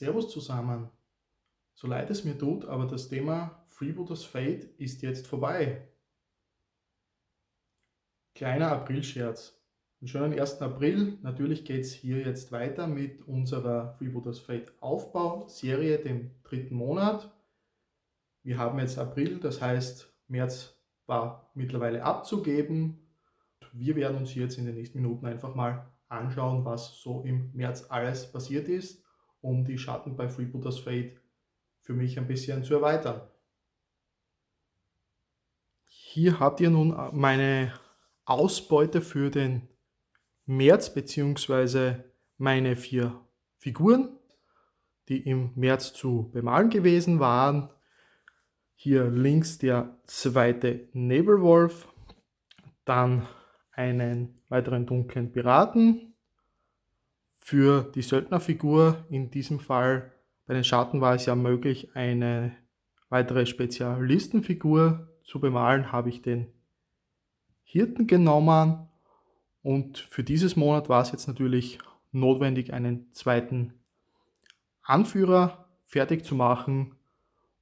Servus zusammen. So leid es mir tut, aber das Thema Freebooters Fate ist jetzt vorbei. Kleiner Aprilscherz. Einen schönen 1. April. Natürlich geht es hier jetzt weiter mit unserer Freebooters Fate Aufbau-Serie, dem 3. Monat. Wir haben jetzt April, das heißt März war mittlerweile abzugeben. Wir werden uns jetzt in den nächsten Minuten einfach mal anschauen, was so im März alles passiert ist, um die Schatten bei Freebooters Fate für mich ein bisschen zu erweitern. Hier habt ihr nun meine Ausbeute für den März bzw. meine 4 Figuren, die im März zu bemalen gewesen waren. Hier links der zweite Nebelwolf, dann einen weiteren dunklen Piraten. Für die Söldnerfigur in diesem Fall, bei den Schatten war es ja möglich, eine weitere Spezialistenfigur zu bemalen, habe ich den Hirten genommen, und für dieses Monat war es jetzt natürlich notwendig, einen zweiten Anführer fertig zu machen,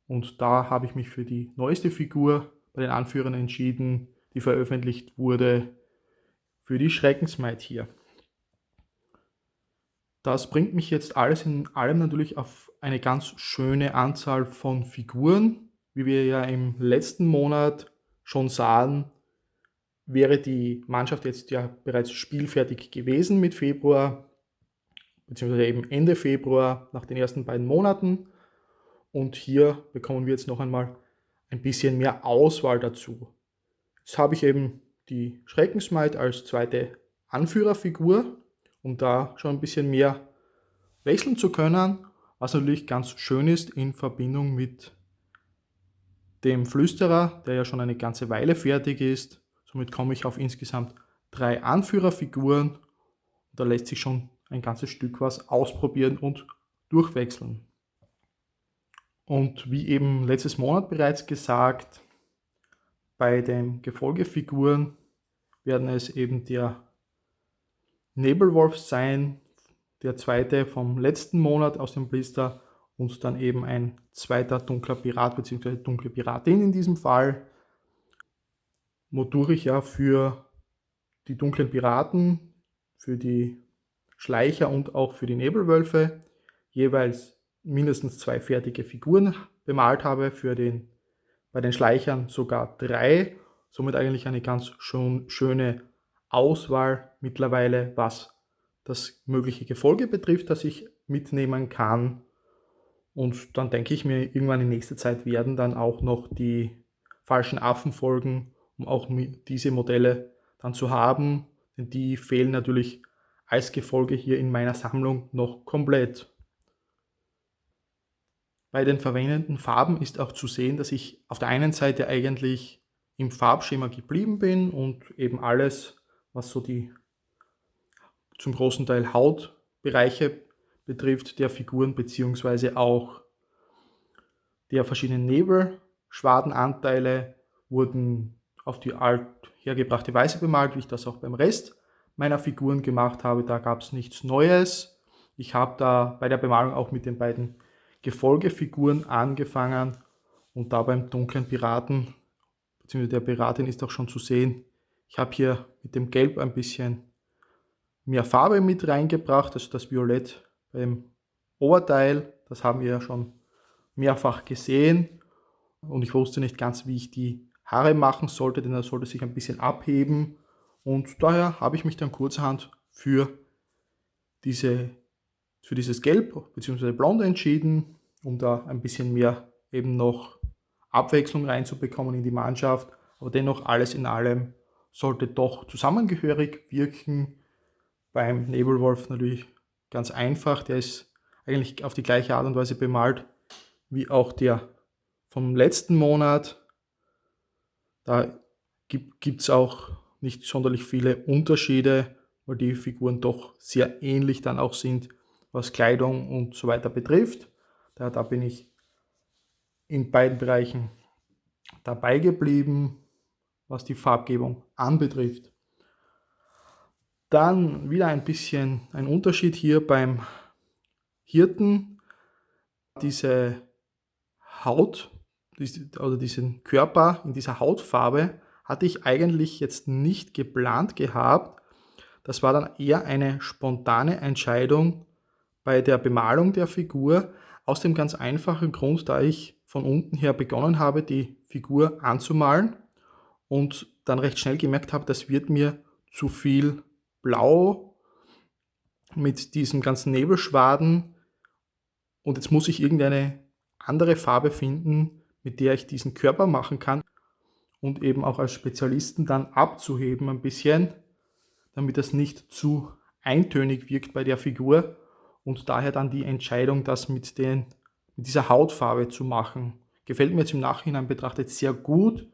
und da habe ich mich für die neueste Figur bei den Anführern entschieden, die veröffentlicht wurde, für die Schreckensmaid hier. Das bringt mich jetzt alles in allem natürlich auf eine ganz schöne Anzahl von Figuren. Wie wir ja im letzten Monat schon sahen, wäre die Mannschaft jetzt ja bereits spielfertig gewesen mit Februar, beziehungsweise eben Ende Februar nach den ersten beiden Monaten. Und hier bekommen wir jetzt noch einmal ein bisschen mehr Auswahl dazu. Jetzt habe ich eben die Schreckensmaid als zweite Anführerfigur, um da schon ein bisschen mehr wechseln zu können, was natürlich ganz schön ist in Verbindung mit dem Flüsterer, der ja schon eine ganze Weile fertig ist. Somit komme ich auf insgesamt 3 Anführerfiguren, und da lässt sich schon ein ganzes Stück was ausprobieren und durchwechseln. Und wie eben letztes Monat bereits gesagt, bei den Gefolgefiguren werden es eben der Nebelwolf sein, der zweite vom letzten Monat aus dem Blister, und dann eben ein zweiter dunkler Pirat bzw. dunkle Piratin in diesem Fall, wodurch ich ja für die dunklen Piraten, für die Schleicher und auch für die Nebelwölfe jeweils mindestens 2 fertige Figuren bemalt habe, bei den Schleichern sogar 3, somit eigentlich eine ganz schöne Auswahl mittlerweile, was das mögliche Gefolge betrifft, das ich mitnehmen kann. Und dann denke ich mir, irgendwann in nächster Zeit werden dann auch noch die falschen Affen folgen, um auch diese Modelle dann zu haben, denn die fehlen natürlich als Gefolge hier in meiner Sammlung noch komplett. Bei den verwendeten Farben ist auch zu sehen, dass ich auf der einen Seite eigentlich im Farbschema geblieben bin und eben alles, was so die zum großen Teil Hautbereiche betrifft, der Figuren beziehungsweise auch der verschiedenen Nebelschwadenanteile, wurden auf die althergebrachte Weise bemalt, wie ich das auch beim Rest meiner Figuren gemacht habe. Da gab es nichts Neues. Ich habe da bei der Bemalung auch mit den beiden Gefolgefiguren angefangen, und da beim dunklen Piraten bzw. der Piratin ist auch schon zu sehen, ich habe hier mit dem Gelb ein bisschen mehr Farbe mit reingebracht, also das Violett beim Oberteil, das haben wir ja schon mehrfach gesehen, und ich wusste nicht ganz, wie ich die Haare machen sollte, denn er sollte sich ein bisschen abheben, und daher habe ich mich dann kurzerhand für dieses Gelb bzw. Blond entschieden, um da ein bisschen mehr eben noch Abwechslung reinzubekommen in die Mannschaft, aber dennoch alles in allem sollte doch zusammengehörig wirken. Beim Nebelwolf natürlich ganz einfach, der ist eigentlich auf die gleiche Art und Weise bemalt wie auch der vom letzten Monat. Da gibt es auch nicht sonderlich viele Unterschiede, weil die Figuren doch sehr ähnlich dann auch sind, was Kleidung und so weiter betrifft. Da bin ich in beiden Bereichen dabei geblieben, was die Farbgebung anbetrifft. Dann wieder ein bisschen ein Unterschied hier beim Hirten. diese Haut oder diesen Körper in dieser Hautfarbe hatte ich eigentlich jetzt nicht geplant gehabt. Das war dann eher eine spontane Entscheidung bei der Bemalung der Figur, aus dem ganz einfachen Grund, da ich von unten her begonnen habe, die Figur anzumalen und dann recht schnell gemerkt habe, das wird mir zu viel Blau mit diesem ganzen Nebelschwaden und jetzt muss ich irgendeine andere Farbe finden, mit der ich diesen Körper machen kann und eben auch als Spezialisten dann abzuheben ein bisschen, damit das nicht zu eintönig wirkt bei der Figur und daher dann die Entscheidung, das mit dieser Hautfarbe zu machen. Gefällt mir jetzt im Nachhinein betrachtet sehr gut,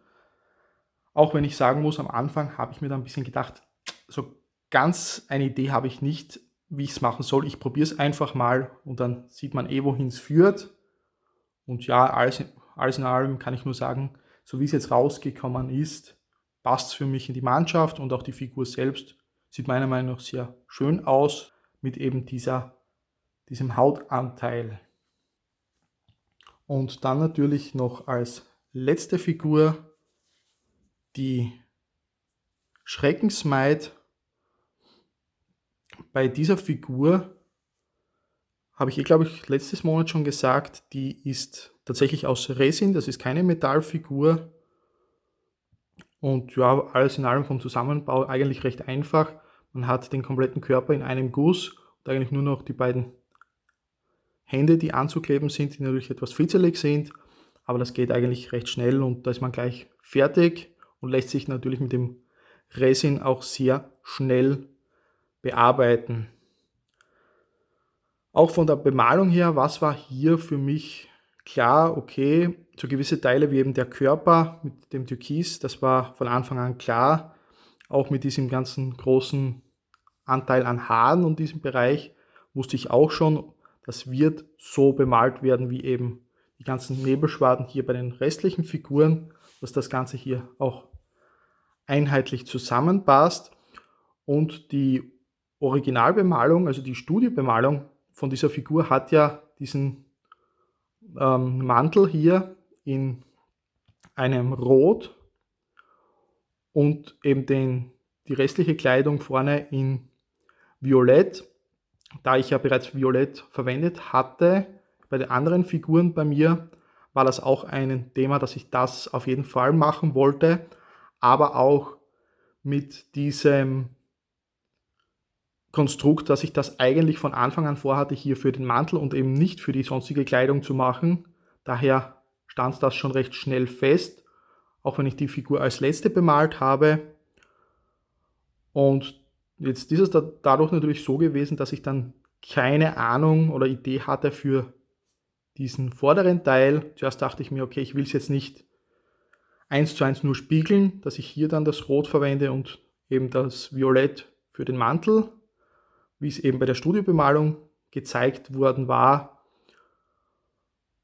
auch wenn ich sagen muss, am Anfang habe ich mir da ein bisschen gedacht, so ganz eine Idee habe ich nicht, wie ich es machen soll. Ich probiere es einfach mal und dann sieht man wohin es führt. Und ja, alles in allem kann ich nur sagen, so wie es jetzt rausgekommen ist, passt es für mich in die Mannschaft und auch die Figur selbst sieht meiner Meinung nach sehr schön aus mit eben diesem Hautanteil. Und dann natürlich noch als letzte Figur die Schreckensmaid. Bei dieser Figur habe ich glaube ich, letztes Monat schon gesagt, die ist tatsächlich aus Resin, das ist keine Metallfigur. Und ja, alles in allem vom Zusammenbau eigentlich recht einfach. Man hat den kompletten Körper in einem Guss und eigentlich nur noch die beiden Hände, die anzukleben sind, die natürlich etwas fitzelig sind. Aber das geht eigentlich recht schnell und da ist man gleich fertig und lässt sich natürlich mit dem Resin auch sehr schnell bearbeiten. Auch von der Bemalung her, was war hier für mich klar? Okay, so gewisse Teile wie eben der Körper mit dem Türkis, das war von Anfang an klar. Auch mit diesem ganzen großen Anteil an Haaren und diesem Bereich wusste ich auch schon, das wird so bemalt werden wie eben die ganzen Nebelschwaden hier bei den restlichen Figuren, dass das Ganze hier auch einheitlich zusammenpasst. Und die Originalbemalung, also die Studiobemalung von dieser Figur hat ja diesen Mantel hier in einem Rot und eben die restliche Kleidung vorne in Violett. Da ich ja bereits Violett verwendet hatte, bei den anderen Figuren bei mir, war das auch ein Thema, dass ich das auf jeden Fall machen wollte, aber auch mit diesem Konstrukt, dass ich das eigentlich von Anfang an vorhatte, hier für den Mantel und eben nicht für die sonstige Kleidung zu machen. Daher stand das schon recht schnell fest, auch wenn ich die Figur als letzte bemalt habe. Und jetzt ist es dadurch natürlich so gewesen, dass ich dann keine Ahnung oder Idee hatte für diesen vorderen Teil. Zuerst dachte ich mir, okay, ich will es jetzt nicht 1:1 nur spiegeln, dass ich hier dann das Rot verwende und eben das Violett für den Mantel, wie es eben bei der Studiobemalung gezeigt worden war.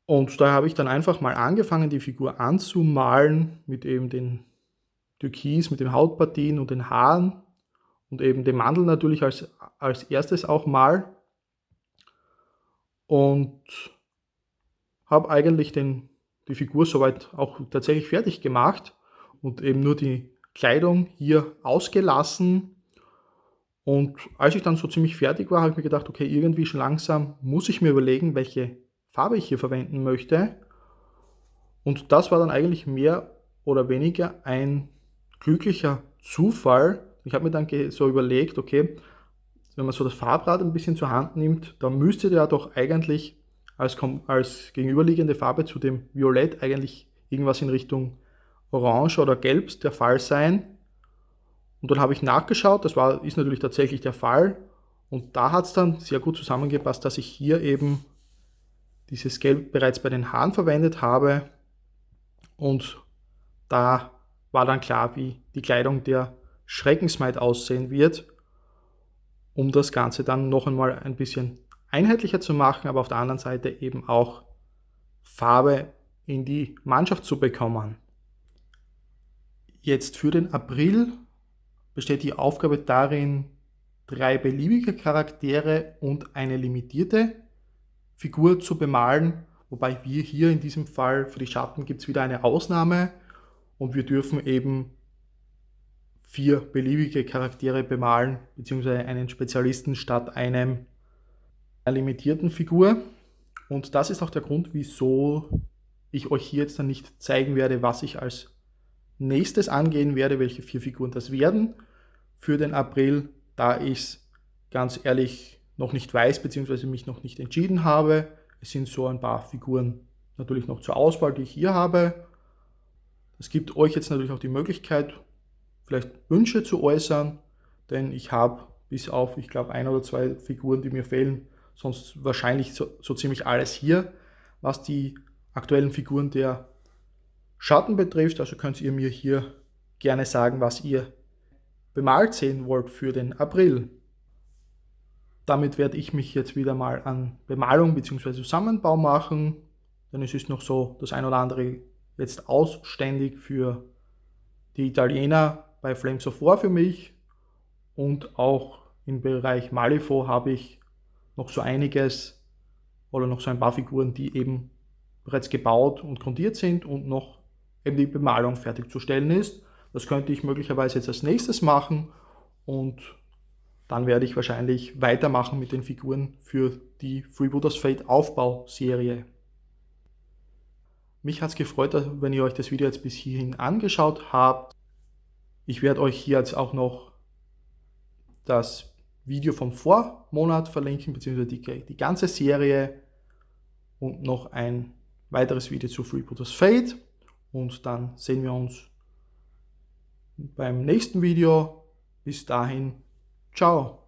Und da habe ich dann einfach mal angefangen, die Figur anzumalen mit eben den Türkis, mit den Hautpartien und den Haaren und eben dem Mantel natürlich als erstes auch mal. Und habe eigentlich die Figur soweit auch tatsächlich fertig gemacht und eben nur die Kleidung hier ausgelassen. Und als ich dann so ziemlich fertig war, habe ich mir gedacht, okay, irgendwie schon langsam muss ich mir überlegen, welche Farbe ich hier verwenden möchte. Und das war dann eigentlich mehr oder weniger ein glücklicher Zufall. Ich habe mir dann so überlegt, okay, wenn man so das Farbrad ein bisschen zur Hand nimmt, dann müsste der doch eigentlich als gegenüberliegende Farbe zu dem Violett eigentlich irgendwas in Richtung Orange oder Gelb der Fall sein. Und dann habe ich nachgeschaut, ist natürlich tatsächlich der Fall. Und da hat es dann sehr gut zusammengepasst, dass ich hier eben dieses Gelb bereits bei den Haaren verwendet habe. Und da war dann klar, wie die Kleidung der Schreckensmaid aussehen wird, um das Ganze dann noch einmal ein bisschen einheitlicher zu machen, aber auf der anderen Seite eben auch Farbe in die Mannschaft zu bekommen. Jetzt für den April besteht die Aufgabe darin, 3 beliebige Charaktere und eine limitierte Figur zu bemalen wobei wir hier in diesem Fall für die Schatten gibt es wieder eine Ausnahme und wir dürfen eben 4 beliebige Charaktere bemalen, beziehungsweise einen Spezialisten statt einer limitierten Figur. Und das ist auch der Grund, wieso ich euch hier jetzt dann nicht zeigen werde, was ich als nächstes angehen werde, welche 4 Figuren das werden für den April, da ich es ganz ehrlich noch nicht weiß, beziehungsweise mich noch nicht entschieden habe. Es sind so ein paar Figuren natürlich noch zur Auswahl, die ich hier habe. Es gibt euch jetzt natürlich auch die Möglichkeit, vielleicht Wünsche zu äußern, denn ich habe bis auf, ich glaube, 1 oder 2 Figuren, die mir fehlen, sonst wahrscheinlich so ziemlich alles hier, was die aktuellen Figuren der Schatten betrifft. Also könnt ihr mir hier gerne sagen, was ihr bemalt sehen wollt für den April. Damit werde ich mich jetzt wieder mal an Bemalung bzw. Zusammenbau machen, denn es ist noch so das ein oder andere jetzt ausständig für die Italiener bei Flames of War für mich, und auch im Bereich Malifaux habe ich noch so einiges oder noch so ein paar Figuren, die eben bereits gebaut und grundiert sind und noch eben die Bemalung fertigzustellen ist. Das könnte ich möglicherweise jetzt als nächstes machen und dann werde ich wahrscheinlich weitermachen mit den Figuren für die Freebooters Fate Aufbauserie. Mich hat es gefreut, wenn ihr euch das Video jetzt bis hierhin angeschaut habt. Ich werde euch hier jetzt auch noch das Video vom Vormonat verlinken, beziehungsweise die ganze Serie und noch ein weiteres Video zu Freebooters Fate. Und dann sehen wir uns beim nächsten Video. Bis dahin, ciao!